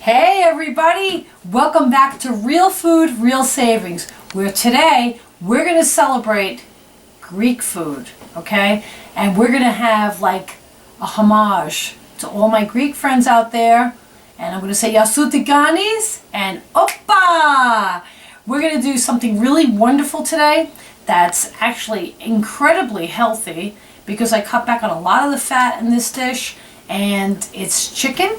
Hey everybody, welcome back to Real Food, Real Savings, where today we're going to celebrate Greek food, okay? And we're going to have like a homage to all my Greek friends out there. And I'm going to say Yasu Tiganis and Oppa! We're going to do something really wonderful today that's actually incredibly healthy because I cut back on a lot of the fat in this dish, and it's chicken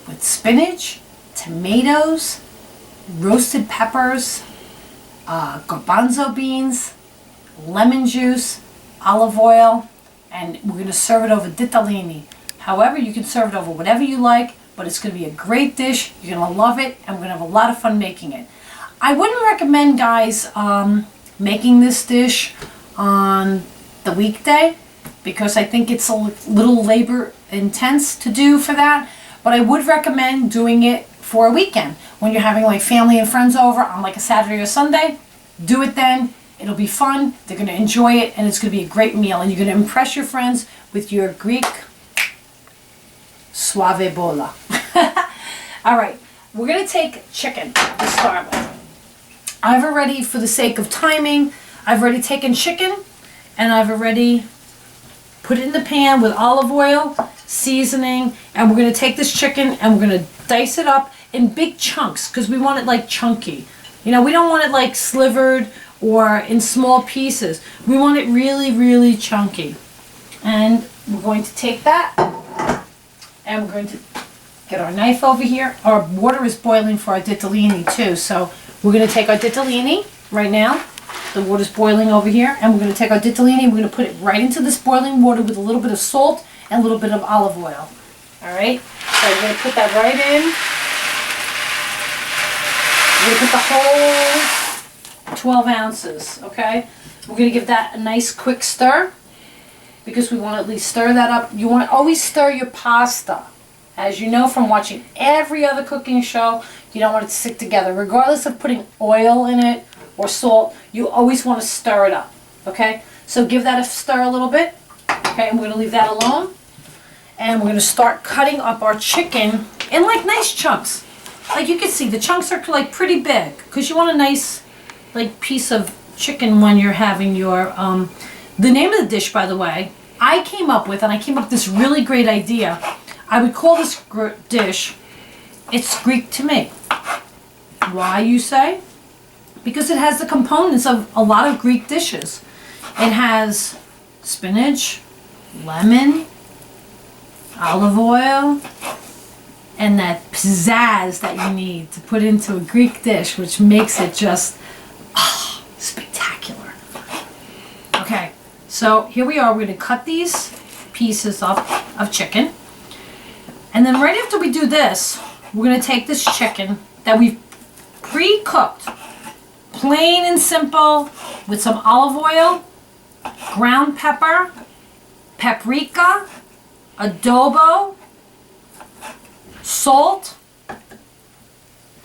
with spinach, tomatoes, roasted peppers, garbanzo beans, lemon juice, olive oil, and we're going to serve it over ditalini. However, you can serve it over whatever you like, but it's going to be a great dish. You're going to love it, and we're going to have a lot of fun making it. I wouldn't recommend, guys, making this dish on the weekday because I think it's a little labor intense to do for that. But I would recommend doing it for a weekend. When you're having like family and friends over on like a Saturday or Sunday, do it then. It'll be fun. They're going to enjoy it, and it's going to be a great meal. And you're going to impress your friends with your Greek suave bola. All right, we're going to take chicken to start with. I've already, for the sake of timing, I've already taken chicken and I've already put it in the pan with olive oil, seasoning, and we're going to take this chicken and we're going to dice it up in big chunks because we want it like chunky. You know, we don't want it like slivered or in small pieces. We want it really, really chunky. And we're going to take that and we're going to get our knife over here. Our water is boiling for our ditalini too, so we're going to take our ditalini right now. The water's boiling over here, and we're going to take our ditalini and we're going to put it right into this boiling water with a little bit of salt and a little bit of olive oil. All right, so we're going to put that right in. We're going to put the whole 12 ounces, okay? We're going to give that a nice quick stir because we want to at least stir that up. You want to always stir your pasta. As you know from watching every other cooking show, you don't want it to stick together. Regardless of putting oil in it or salt, you always want to stir it up, okay? So give that a stir a little bit, okay? And we're going to leave that alone. And we're going to start cutting up our chicken in like nice chunks. Like you can see, the chunks are like pretty big because you want a nice like piece of chicken when you're having your, the name of the dish, by the way, I came up with this really great idea. I would call this dish, it's Greek to me. Why, you say? Because it has the components of a lot of Greek dishes. It has spinach, lemon, olive oil, and that pizzazz that you need to put into a Greek dish, which makes it just spectacular. Okay, so here we are. We're going to cut these pieces up of chicken. And then right after we do this, we're going to take this chicken that we've pre-cooked, plain and simple, with some olive oil, ground pepper, paprika, adobo, salt,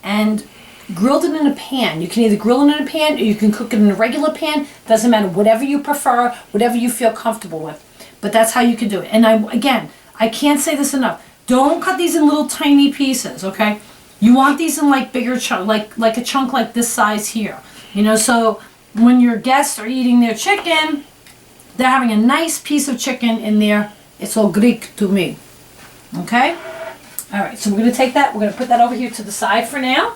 and grilled it in a pan. You can either grill it in a pan or you can cook it in a regular pan. Doesn't matter, whatever you prefer, whatever you feel comfortable with. But that's how you can do it. And I can't say this enough. Don't cut these in little tiny pieces, okay? You want these in like bigger chunk, like a chunk like this size here. You know, so when your guests are eating their chicken, they're having a nice piece of chicken in there. It's all Greek to me. Okay? All right, so we're going to take that. We're going to put that over here to the side for now.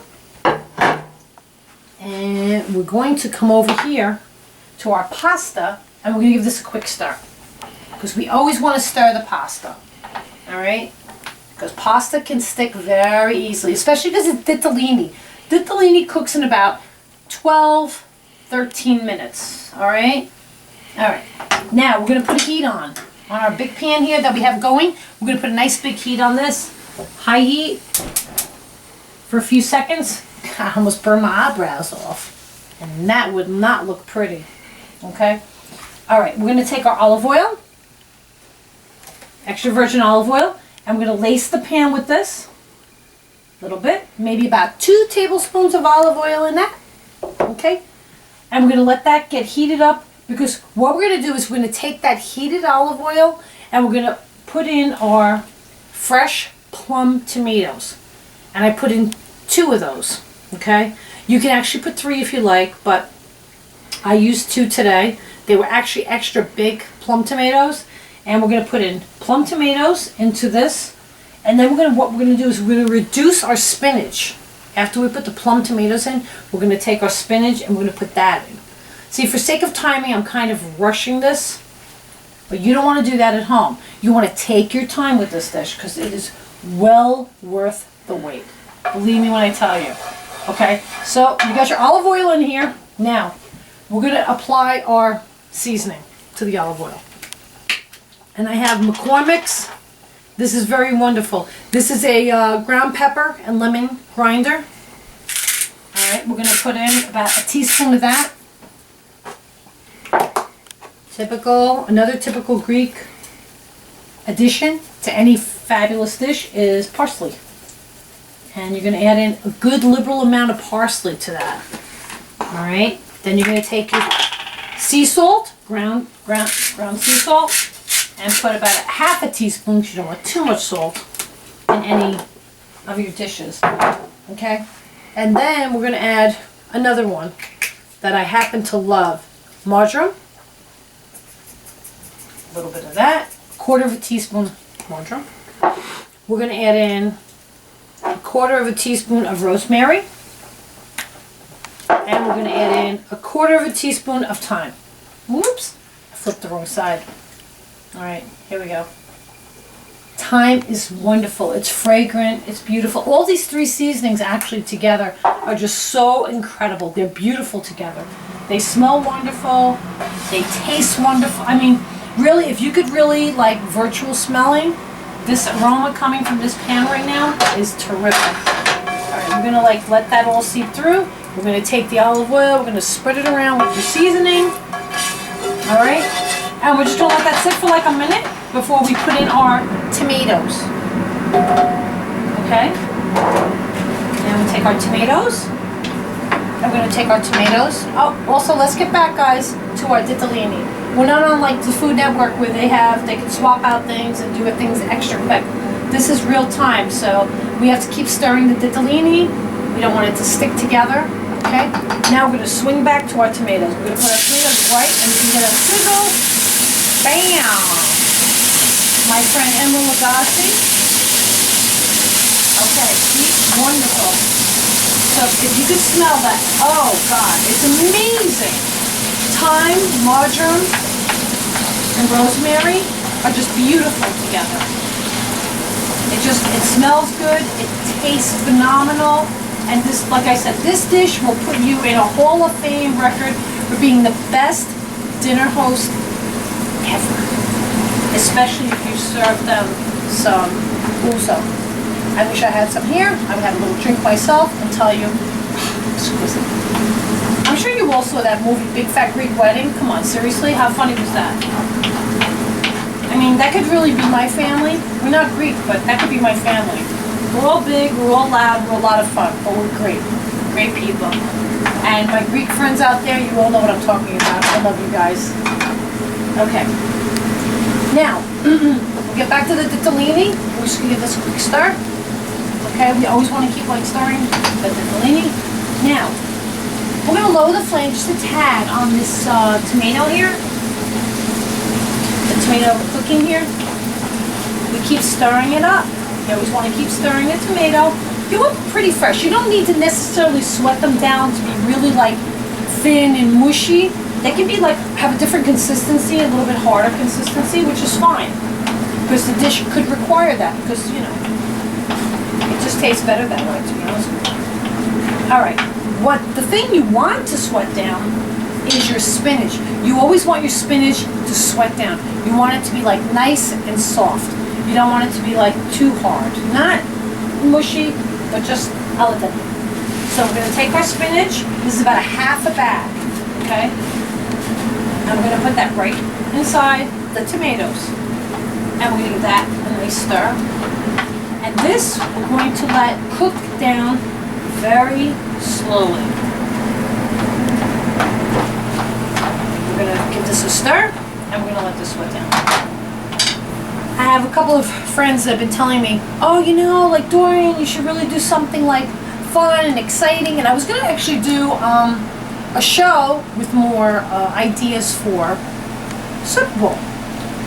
And we're going to come over here to our pasta, and we're going to give this a quick stir. Because we always want to stir the pasta. All right? Because pasta can stick very easily, especially because it's ditalini. Ditalini cooks in about 12, 13 minutes. All right? All right. Now, we're going to put a heat on our big pan here that we have going. We're going to put a nice big heat on this. High heat for a few seconds. I almost burned my eyebrows off. And that would not look pretty. Okay? All right, we're going to take our olive oil, extra virgin olive oil, and we're going to lace the pan with this. A little bit. Maybe about 2 tablespoons of olive oil in that. Okay? And we're going to let that get heated up because what we're going to do is we're going to take that heated olive oil and we're going to put in our fresh plum tomatoes. and I put in 2 of those, okay? You can actually put 3 if you like, but I used 2 today. They were actually extra big plum tomatoes, and we're gonna put in plum tomatoes into this, and then what we're gonna do is we're gonna reduce our spinach. After we put the plum tomatoes in, we're gonna take our spinach and we're gonna put that in. See, for sake of timing, I'm kind of rushing this, but you don't want to do that at home. You want to take your time with this dish because it is well worth the wait. Believe me when I tell you. Okay, so you got your olive oil in here. Now, we're going to apply our seasoning to the olive oil. And I have McCormick's. This is very wonderful. This is a ground pepper and lemon grinder. All right, we're going to put in about a teaspoon of that. Another typical Greek addition to any fabulous dish is parsley. And you're going to add in a good liberal amount of parsley to that. All right, then you're going to take your sea salt, ground sea salt, and put about a half a teaspoon, because you don't want too much salt in any of your dishes. Okay, and then we're going to add another one that I happen to love, marjoram. A little bit of that, 1/4 teaspoon marjoram. We're going to add in 1/4 teaspoon of rosemary, and we're going to add in 1/4 teaspoon of thyme. Whoops, I flipped the wrong side. All right, here we go. Thyme is wonderful. It's fragrant. It's beautiful. All these 3 seasonings actually together are just so incredible. They're beautiful together. They smell wonderful. They taste wonderful. I mean, really, if you could really like virtual smelling, this aroma coming from this pan right now is terrific. All right, we're gonna like let that all seep through. We're gonna take the olive oil, we're gonna spread it around with the seasoning. All right, and we're just gonna let that sit for like a minute before we put in our tomatoes. Okay, and we take our tomatoes. I'm gonna take our tomatoes. Oh, also let's get back, guys, to our ditalini. We're not on like the Food Network where they can swap out things and do things extra quick. This is real time, so we have to keep stirring the ditalini. We don't want it to stick together, okay? Now we're gonna swing back to our tomatoes. We're gonna put our tomatoes right, and we can get a sizzle. Bam! My friend Emma Lagasse. Okay, see, wonderful. So if you could smell that, oh God, it's amazing. Thyme, marjoram, and rosemary are just beautiful together. It smells good, it tastes phenomenal, and this, like I said, this dish will put you in a Hall of Fame record for being the best dinner host ever. Especially if you serve them some ouzo. I wish I had some here. I would have a little drink myself and tell you, exquisite. I'm sure you all saw that movie, Big Fat Greek Wedding. Come on, seriously, how funny was that? I mean, that could really be my family. We're not Greek, but that could be my family. We're all big, we're all loud, we're a lot of fun, but we're great. Great people. And my Greek friends out there, you all know what I'm talking about. I love you guys. Okay. Now, we'll get back to the ditalini. We're just gonna give this a quick stir. Okay, we always want to keep like stirring the ditalini. Now, we're going to lower the flame just a tad on this tomato here. The tomato cooking here. We keep stirring it up. You always want to keep stirring the tomato. You want pretty fresh. You don't need to necessarily sweat them down to be really like thin and mushy. They can be like, have a different consistency, a little bit harder consistency, which is fine. Because the dish could require that because, you know, it just tastes better that way, to be honest with you. All right. The thing you want to sweat down is your spinach. You always want your spinach to sweat down. You want it to be like nice and soft. You don't want it to be like too hard. Not mushy, but just al dente. So we're going to take our spinach. This is about a half a bag, okay? And we're going to put that right inside the tomatoes. And we're going to give that a nice stir. And this we're going to let cook down very slowly. We're going to give this a stir, and we're going to let this sweat down. I have a couple of friends that have been telling me, oh, you know, like Dorian, you should really do something like fun and exciting. And I was going to actually do a show with more ideas for Super Bowl.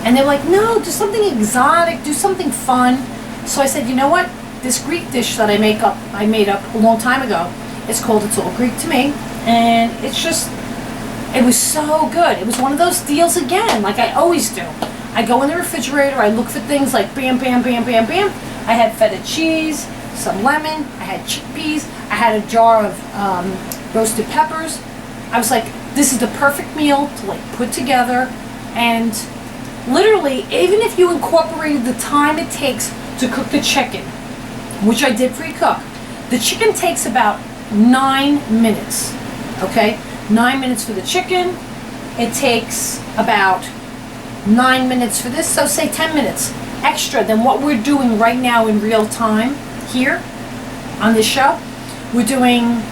And they're like, no, do something exotic, do something fun. So I said, you know what? This Greek dish that I made up a long time ago, it's called It's All Greek to Me. And it was so good. It was one of those deals again, like I always do. I go in the refrigerator, I look for things like bam, bam, bam, bam, bam. I had feta cheese, some lemon, I had chickpeas, I had a jar of roasted peppers. I was like, this is the perfect meal to like put together. And literally, even if you incorporated the time it takes to cook the chicken, which I did pre-cook, the chicken takes about 9 minutes, okay? 9 minutes for the chicken. It takes about 9 minutes for this, so say 10 minutes extra than what we're doing right now in real time here on this show. We're doing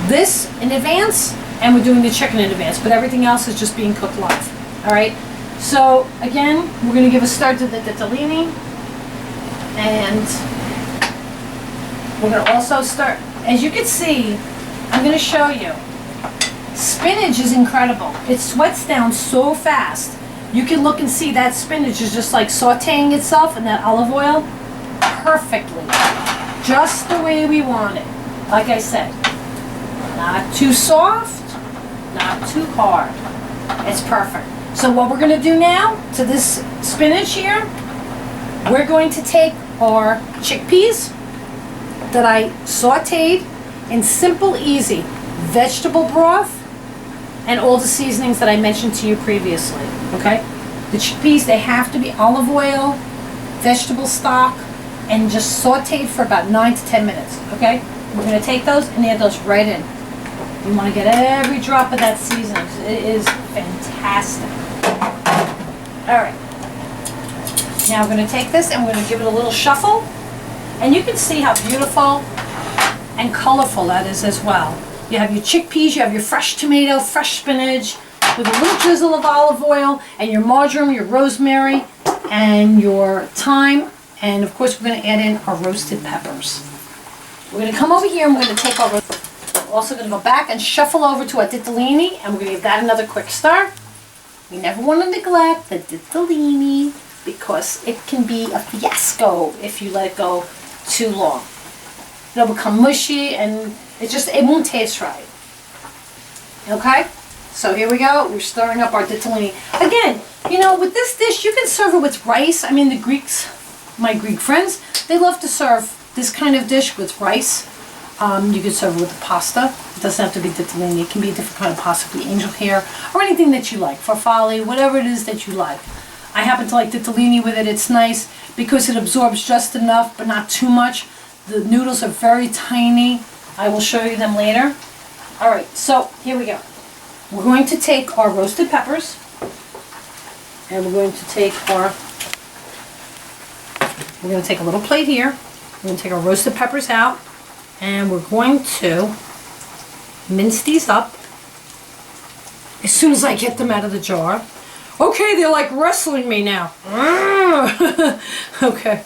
this in advance and we're doing the chicken in advance, but everything else is just being cooked live. All right, so again, we're going to give a start to the ditalini, and we're going to also start, as you can see, I'm going to show you. Spinach is incredible. It sweats down so fast. You can look and see that spinach is just like sauteing itself in that olive oil perfectly. Just the way we want it. Like I said, not too soft, not too hard. It's perfect. So what we're going to do now to this spinach here, we're going to take our chickpeas that I sauteed in simple, easy vegetable broth and all the seasonings that I mentioned to you previously, okay? The chickpeas, they have to be olive oil, vegetable stock, and just sauteed for about 9 to 10 minutes, okay? We're going to take those and add those right in. You want to get every drop of that seasoning. It is fantastic. All right. Now we're going to take this and we're going to give it a little shuffle. And you can see how beautiful and colorful that is as well. You have your chickpeas, you have your fresh tomato, fresh spinach, with a little drizzle of olive oil, and your marjoram, your rosemary, and your thyme. And of course, we're going to add in our roasted peppers. We're going to come over here and we're going to take our, we're also going to go back and shuffle over to our ditalini, and we're going to give that another quick stir. We never want to neglect the ditalini because it can be a fiasco if you let it go too long. It'll become mushy and it won't taste right. Okay? So here we go. We're stirring up our ditalini. Again, you know, with this dish, you can serve it with rice. I mean, the Greeks, my Greek friends, they love to serve this kind of dish with rice. You can serve it with pasta. It doesn't have to be ditalini. It can be a different kind of pasta, it can be angel hair, or anything that you like. Farfalle, whatever it is that you like. I happen to like ditalini with it. It's nice because it absorbs just enough, but not too much. The noodles are very tiny. I will show you them later. All right, so here we go. We're going to take our roasted peppers, and we're going to take a little plate here. We're going to take our roasted peppers out, and we're going to mince these up as soon as I get them out of the jar. Okay, they're like wrestling me now. Okay.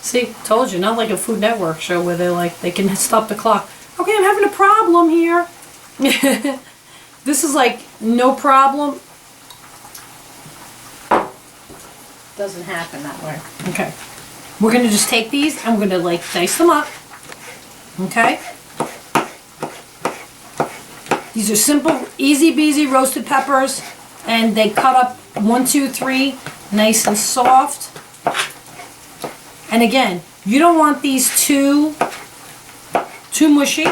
See, told you, not like a Food Network show where they can stop the clock. Okay, I'm having a problem here. This is like no problem. Doesn't happen that way. Okay. We're going to just take these and we're going to like dice them up. Okay. These are simple, easy beasy roasted peppers, and they cut up 1, 2, 3, nice and soft. And again, you don't want these too mushy.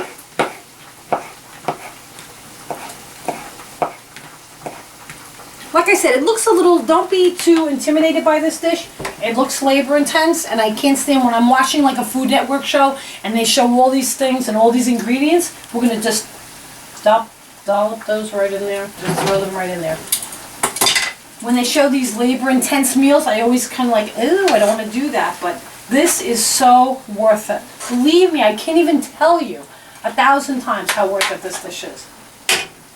Like I said, it looks a little, don't be too intimidated by this dish. It looks labor intense, and I can't stand when I'm watching like a Food Network show and they show all these things and all these ingredients. We're going to just dollop those right in there, just throw them right in there. When they show these labor intense meals, I always kind of like, ooh, I don't want to do that, but this is so worth it. Believe me, I can't even tell you 1,000 times how worth it this dish is.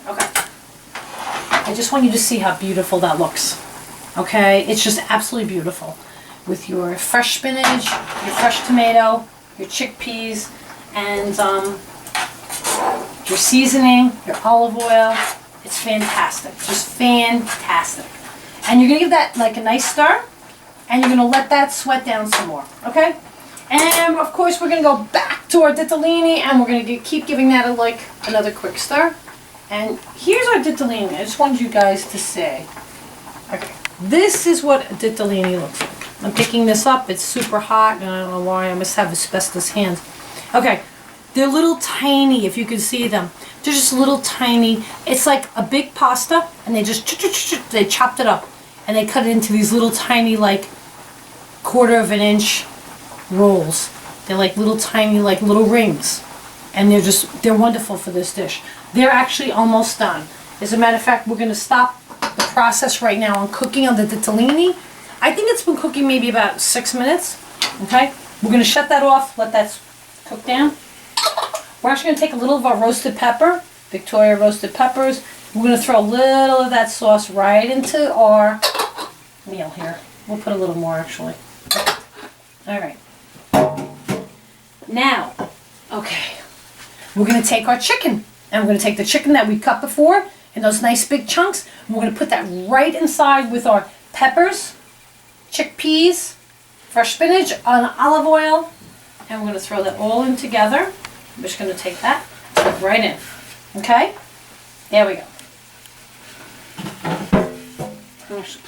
Okay. I just want you to see how beautiful that looks. Okay, it's just absolutely beautiful. With your fresh spinach, your fresh tomato, your chickpeas, and your seasoning, your olive oil. It's fantastic, just fantastic. And you're gonna give that like a nice stir, and you're gonna let that sweat down some more, okay? And of course we're gonna go back to our ditalini, and we're gonna keep giving that another quick stir. And here's our ditalini. I just wanted you guys to see. Okay, this is what a ditalini looks like. I'm picking this up. It's super hot, and I don't know why. I must have asbestos hands. Okay, they're little tiny, if you can see them. They're just little tiny. It's like a big pasta, and they just they chopped it up, and they cut it into these little tiny, like 1/4 of an inch rolls. They're like little tiny, like little rings, and they're wonderful for this dish. They're actually almost done. As a matter of fact, we're going to stop the process right now on cooking on the ditalini. I think it's been cooking maybe about 6 minutes. Okay, we're going to shut that off, let that cook down. We're actually going to take a little of our roasted pepper, Victoria roasted peppers. We're going to throw a little of that sauce right into our meal here. We'll put a little more actually. All right. Now, okay, we're going to take our chicken, and we're going to take the chicken that we cut before in those nice big chunks, and we're going to put that right inside with our peppers, chickpeas, fresh spinach, olive oil, and we're going to throw that all in together. I'm just going to take that right in. Okay? There we go.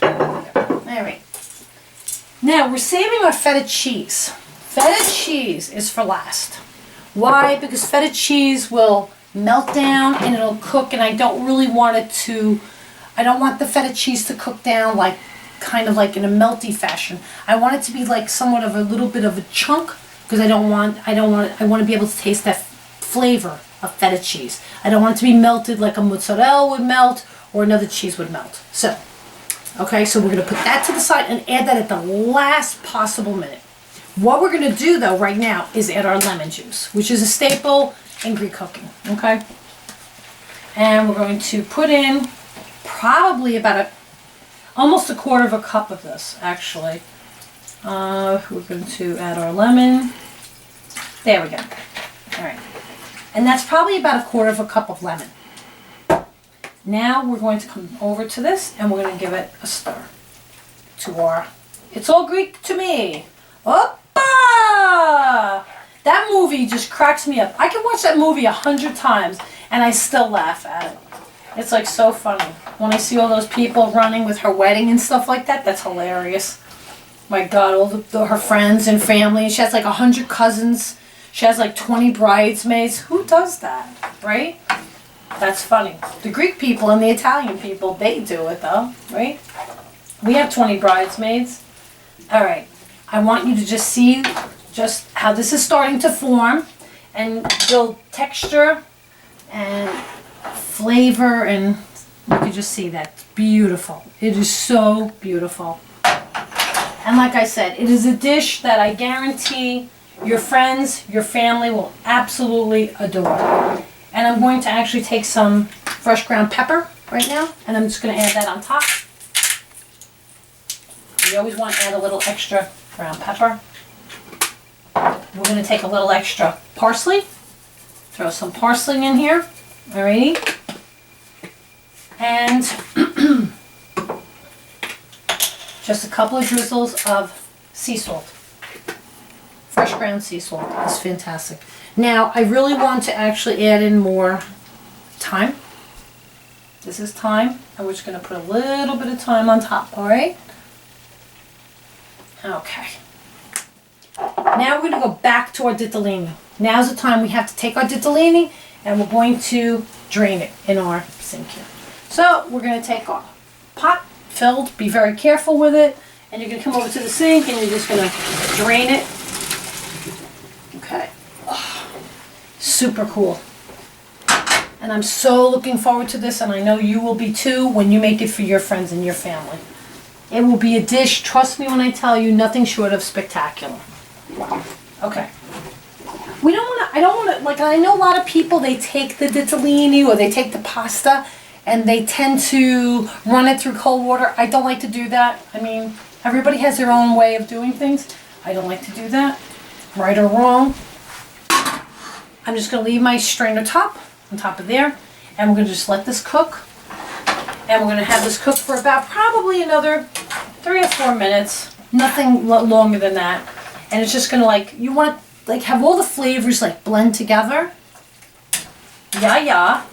All right. Now we're saving our feta cheese. Feta cheese is for last. Why? Because feta cheese will melt down and it'll cook, and I don't really want I don't want the feta cheese to cook down like kind of like in a melty fashion. I want it to be like somewhat of a little bit of a chunk, because I want to be able to taste that flavor of feta cheese. I don't want it to be melted like a mozzarella would melt or another cheese would melt. So, okay, so we're going to put that to the side and add that at the last possible minute. What we're going to do though right now is add our lemon juice, which is a staple in Greek cooking, okay? And we're going to put in probably about almost 1/4 cup of this, actually. We're going to add our lemon. There we go. All right. And that's probably about 1/4 cup of lemon. Now we're going to come over to this, and we're going to give it a stir to our, it's all Greek to me. Oppa! That movie just cracks me up. I can watch that movie 100 times, and I still laugh at it. It's like so funny. When I see all those people running with her wedding and stuff like that, that's hilarious. My God, all her friends and family. She has like 100 cousins. She has like 20 bridesmaids. Who does that, right? That's funny. The Greek people and the Italian people, they do it though, right? We have 20 bridesmaids. All right. I want you to just see just how this is starting to form and build texture and flavor, and you can just see that. It's beautiful. It is so beautiful. And like I said, it is a dish that I guarantee your friends, your family will absolutely adore. And I'm going to actually take some fresh ground pepper right now, and I'm just going to add that on top. You always want to add a little extra ground pepper. We're going to take a little extra parsley. Throw some parsley in here. Alrighty. And just a couple of drizzles of sea salt. Fresh ground sea salt is fantastic. Now, I really want to actually add in more thyme. This is thyme, and we're just going to put a little bit of thyme on top, alright? Okay. Now we're going to go back to our ditalini. Now's the time we have to take our ditalini, and we're going to drain it in our sink here. So, we're going to take our pot filled, be very careful with it, and you're going to come over to the sink and you're just going to drain it. Okay. Oh, super cool. And I'm so looking forward to this, and I know you will be too when you make it for your friends and your family. It will be a dish, trust me when I tell you, nothing short of spectacular. Okay. I don't want to, like I know a lot of people, they take the ditalini or they take the pasta and they tend to run it through cold water. I don't like to do that. I mean, everybody has their own way of doing things. I don't like to do that, right or wrong. I'm just going to leave my strainer top on top of there, and we're going to just let this cook. And we're going to have this cook for about probably another 3 or 4 minutes. Nothing longer than that. And it's just going to like, you want to like have all the flavors like blend together. Yeah.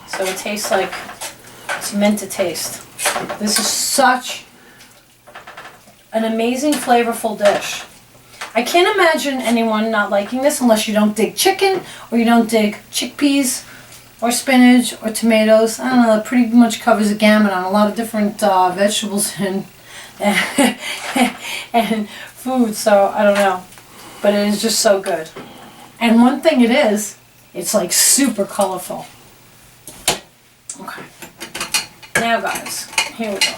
So it tastes like it's meant to taste. This is such an amazing, flavorful dish. I can't imagine anyone not liking this unless you don't dig chicken or you don't dig chickpeas or spinach or tomatoes. I don't know, it pretty much covers the gamut on a lot of different vegetables and and food, so I don't know. But it is just so good. And one thing it is, it's like super colorful. Okay. Now guys, here we go.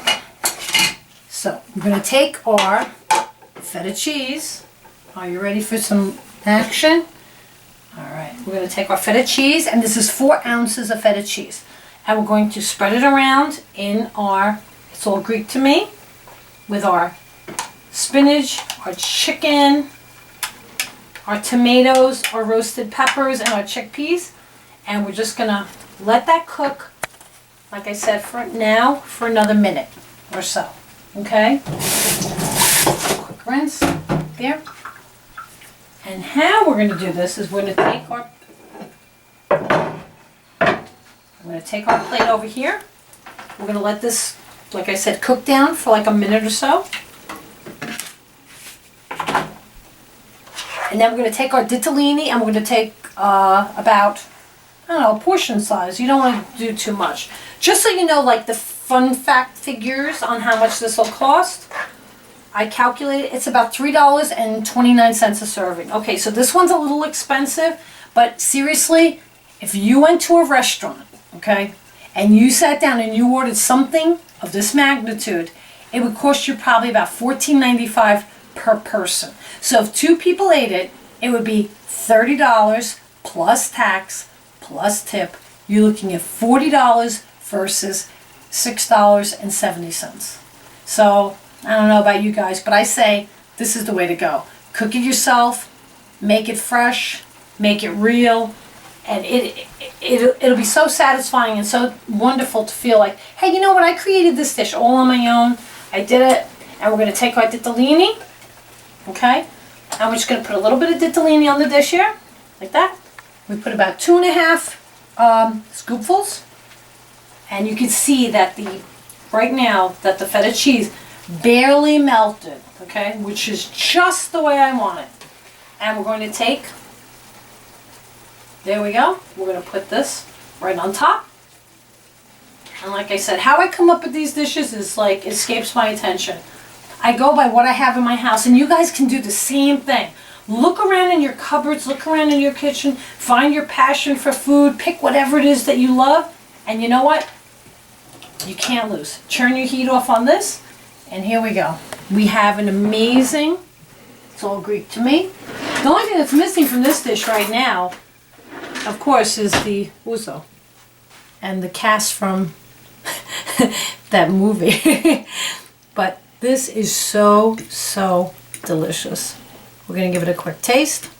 So we're going to take our feta cheese. Are you ready for some action? Alright, we're going to take our feta cheese, and this is 4 ounces of feta cheese. And we're going to spread it around in our, it's all Greek to me, with our spinach, our chicken, our tomatoes, our roasted peppers, and our chickpeas. And we're just going to let that cook, like I said, for another minute or so. Okay? Quick rinse there. And how we're going to do this is we're going to take our, I'm going to take our plate over here. We're going to let this, like I said, cook down for like a minute or so. And then we're going to take our ditalini, and we're going to take about, I don't know, portion size. You don't want to do too much. Just so you know, like the fun fact figures on how much this will cost. I calculated it's about $3.29 a serving. Okay, so this one's a little expensive, but seriously, if you went to a restaurant, okay, and you sat down and you ordered something of this magnitude, it would cost you probably about $14.95 per person. So if 2 people ate it, it would be $30 plus tax plus tip. You're looking at $40 versus $6.70. So I don't know about you guys, but I say this is the way to go. Cook it yourself, make it fresh, make it real, and it'll be so satisfying and so wonderful to feel like, hey, you know what? I created this dish all on my own. I did it, and we're going to take our ditalini, okay? And we're just going to put a little bit of ditalini on the dish here, like that. We put about 2.5 scoopfuls, and you can see that right now that the feta cheese barely melted, okay, which is just the way I want it. And we're going to take, there we go, we're going to put this right on top. And like I said, how I come up with these dishes is like, escapes my attention. I go by what I have in my house, and you guys can do the same thing. Look around in your cupboards, look around in your kitchen, find your passion for food, pick whatever it is that you love, and you know what? You can't lose. Turn your heat off on this. And here we go. We have an amazing, it's all Greek to me. The only thing that's missing from this dish right now, of course, is the ouzo and the cast from that movie. But this is so, so delicious. We're going to give it a quick taste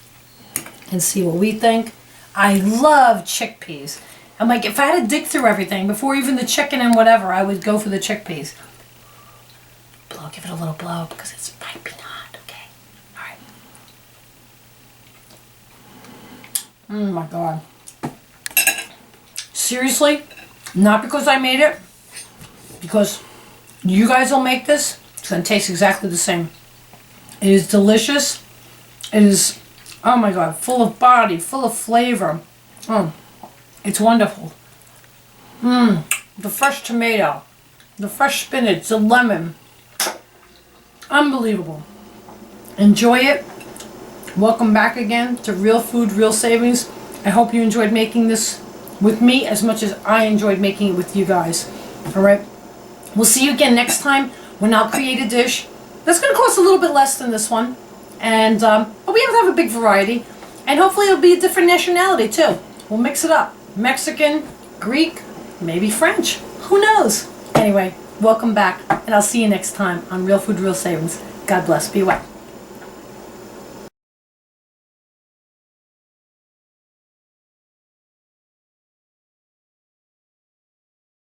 and see what we think. I love chickpeas. I'm like, if I had to dig through everything, before even the chicken and whatever, I would go for the chickpeas. Give it a little blow because it's piping hot, okay? Alright. Oh my God. Seriously, not because I made it, because you guys will make this, it's going to taste exactly the same. It is delicious. It is, oh my God, full of body, full of flavor. It's wonderful. The fresh tomato, the fresh spinach, the lemon. Unbelievable. Enjoy it. Welcome back again to Real Food, Real Savings. I hope you enjoyed making this with me as much as I enjoyed making it with you guys. Alright? We'll see you again next time when I'll create a dish that's going to cost a little bit less than this one. And but we have to have a big variety. And hopefully it'll be a different nationality too. We'll mix it up. Mexican, Greek, maybe French. Who knows? Anyway, welcome back, and I'll see you next time on Real Food, Real Savings. God bless. Be well.